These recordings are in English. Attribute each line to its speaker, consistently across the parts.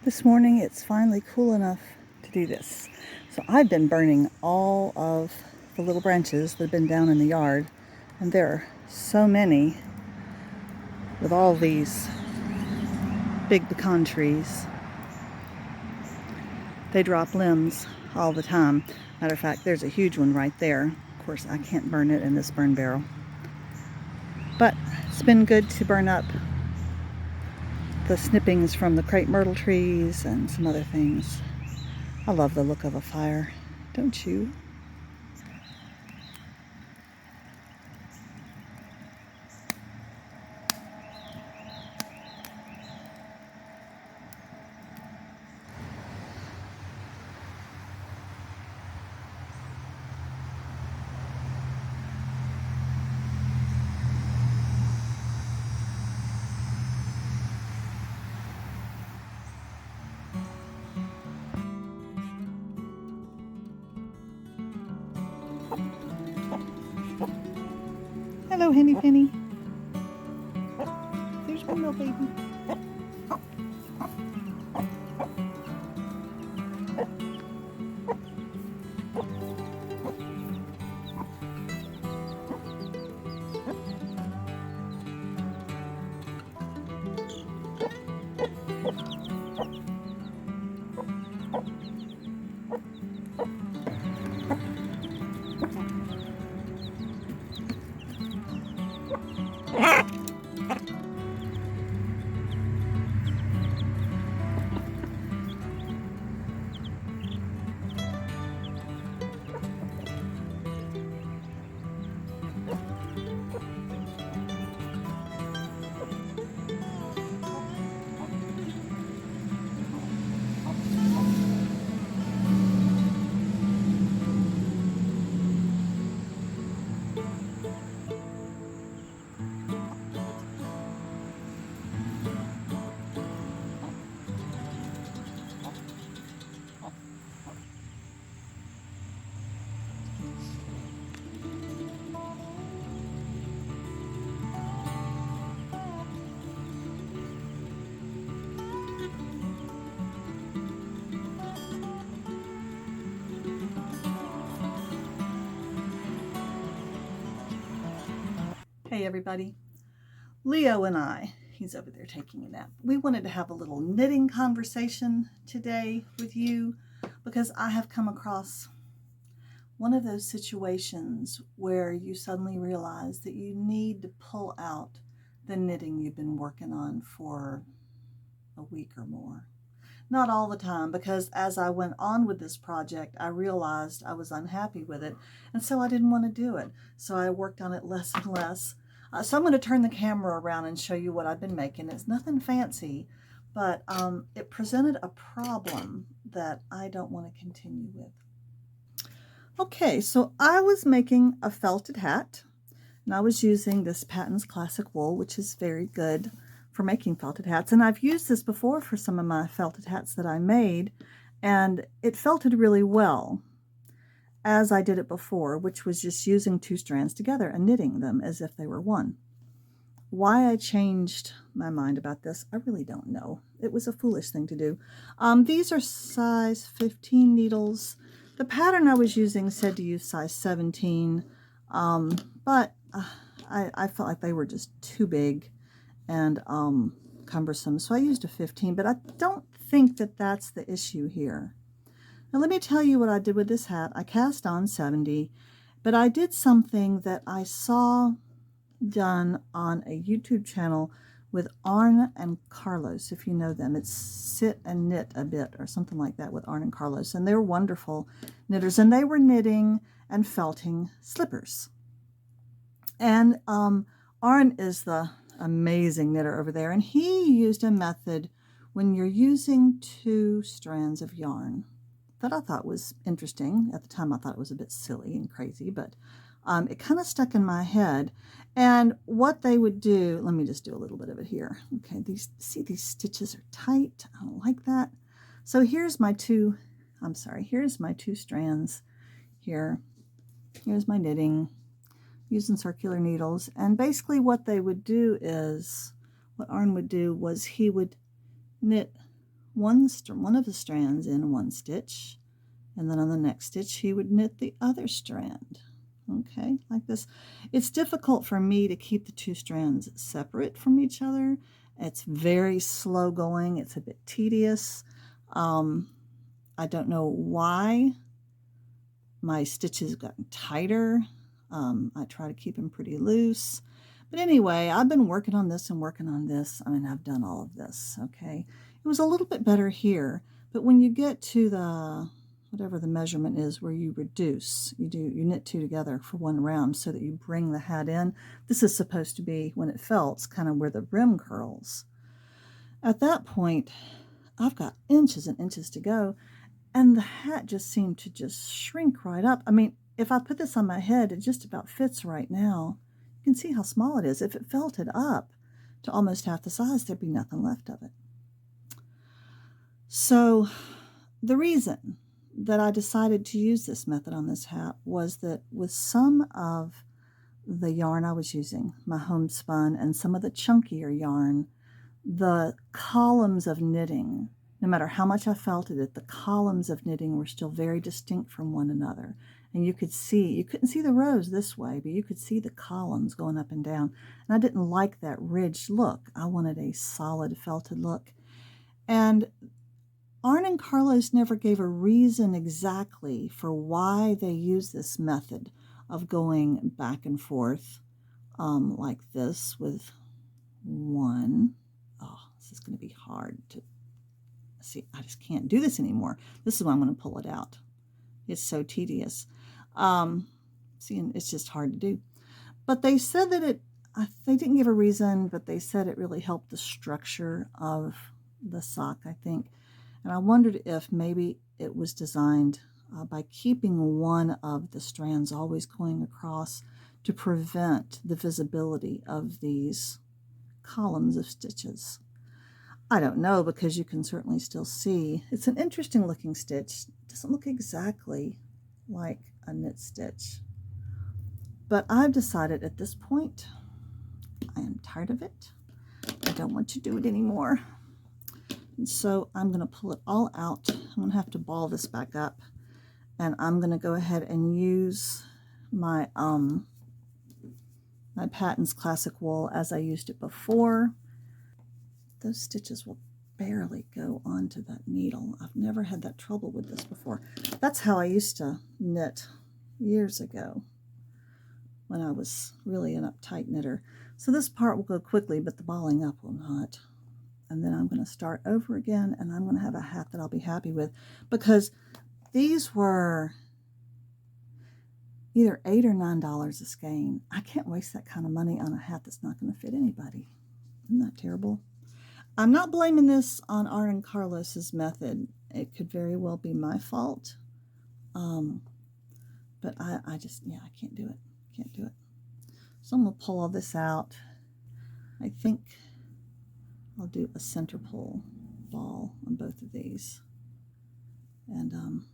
Speaker 1: This morning it's finally cool enough to do this. So I've been burning all of the little branches that have been down in the yard, and there are so many with all these big pecan trees. They drop limbs all the time. Matter of fact, there's a huge one right there. Of course, I can't burn it in this burn barrel. But it's been good to burn up the snippings from the crepe myrtle trees and some other things. I love the look of a fire, don't you? Hello, Henny Penny. There's my little baby. Hey everybody. Leo and I, he's over there taking a nap. We wanted to have a little knitting conversation today with you because I have come across one of those situations where you suddenly realize that you need to pull out the knitting you've been working on for a week or more. Not all the time, because as I went on with this project, I realized I was unhappy with it, and so I didn't want to do it. So I worked on it less and less. So I'm going to turn the camera around and show you what I've been making. It's nothing fancy, but it presented a problem that I don't want to continue with. Okay, so I was making a felted hat, and I was using this Patons Classic Wool, which is very good for making felted hats. And I've used this before for some of my felted hats that I made, and it felted really well as I did it before, which was just using two strands together and knitting them as if they were one. Why I changed my mind about this, I really don't know. It was a foolish thing to do. These are size 15 needles. The pattern I was using said to use size 17, but I felt like they were just too big and cumbersome, so I used a 15, but I don't think that that's the issue here. Now let me tell you what I did with this hat. I cast on 70, but I did something that I saw done on a YouTube channel with Arne and Carlos, if you know them. It's Sit and Knit a Bit or something like that with Arne and Carlos, and they're wonderful knitters, and they were knitting and felting slippers. And Arne is the amazing knitter over there, and he used a method when you're using two strands of yarn that I thought was interesting. At the time I thought it was a bit silly and crazy, but it kind of stuck in my head. And what they would do, let me just do a little bit of it here. Okay, these stitches are tight. I don't like that. So here's my two strands here. Here's my knitting using circular needles. And basically what Arne would do was he would knit one of the strands in one stitch, and then on the next stitch he would knit the other strand. Okay, like this. It's difficult for me to keep the two strands separate from each other. It's very slow going. It's a bit tedious. I don't know why my stitches gotten tighter. I try to keep them pretty loose. But anyway, I've been working on this and working on this. I mean, I've done all of this, okay? It was a little bit better here, but when you get to the, whatever the measurement is where you reduce, you knit two together for one round so that you bring the hat in. This is supposed to be, when it felts, kind of where the brim curls. At that point, I've got inches and inches to go, and the hat just seemed to just shrink right up. I mean, if I put this on my head, it just about fits right now. You can see how small it is. If it felted up to almost half the size, there'd be nothing left of it. So the reason that I decided to use this method on this hat was that with some of the yarn I was using, my homespun, and some of the chunkier yarn, the columns of knitting, no matter how much I felted it, the columns of knitting were still very distinct from one another. And you couldn't see the rows this way, but you could see the columns going up and down. And I didn't like that ridged look. I wanted a solid felted look. And Arne & Carlos never gave a reason exactly for why they use this method of going back and forth like this with one. Oh, this is going to be hard to see. I just can't do this anymore. This is why I'm going to pull it out. It's so tedious. See, it's just hard to do. But they said that they didn't give a reason, but they said it really helped the structure of the sock, I think. And I wondered if maybe it was designed by keeping one of the strands always going across to prevent the visibility of these columns of stitches. I don't know, because you can certainly still see. It's an interesting looking stitch. It doesn't look exactly like a knit stitch. But I've decided at this point, I am tired of it. I don't want to do it anymore. And so I'm going to pull it all out. I'm going to have to ball this back up. And I'm going to go ahead and use my, my Patons Classic Wool as I used it before. Those stitches will barely go onto that needle. I've never had that trouble with this before. That's how I used to knit years ago when I was really an uptight knitter. So this part will go quickly, but the balling up will not. And then I'm going to start over again, and I'm going to have a hat that I'll be happy with, because these were either $8 or $9 a skein. I can't waste that kind of money on a hat that's not going to fit anybody. Isn't that terrible? I'm not blaming this on Arne & Carlos's method. It could very well be my fault. But I just, yeah, I can't do it. Can't do it. So I'm going to pull all this out. I think I'll do a center pull ball on both of these. And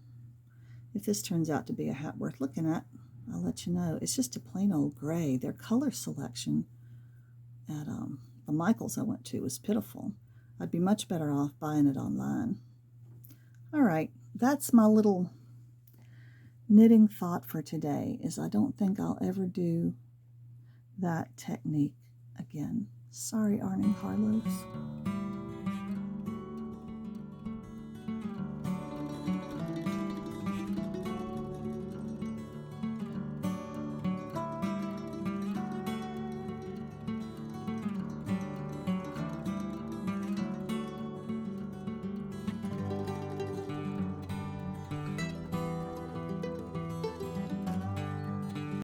Speaker 1: if this turns out to be a hat worth looking at, I'll let you know. It's just a plain old gray. Their color selection at the Michaels I went to was pitiful. I'd be much better off buying it online. All right, that's my little knitting thought for today, is I don't think I'll ever do that technique again. Sorry, Arne & Carlos.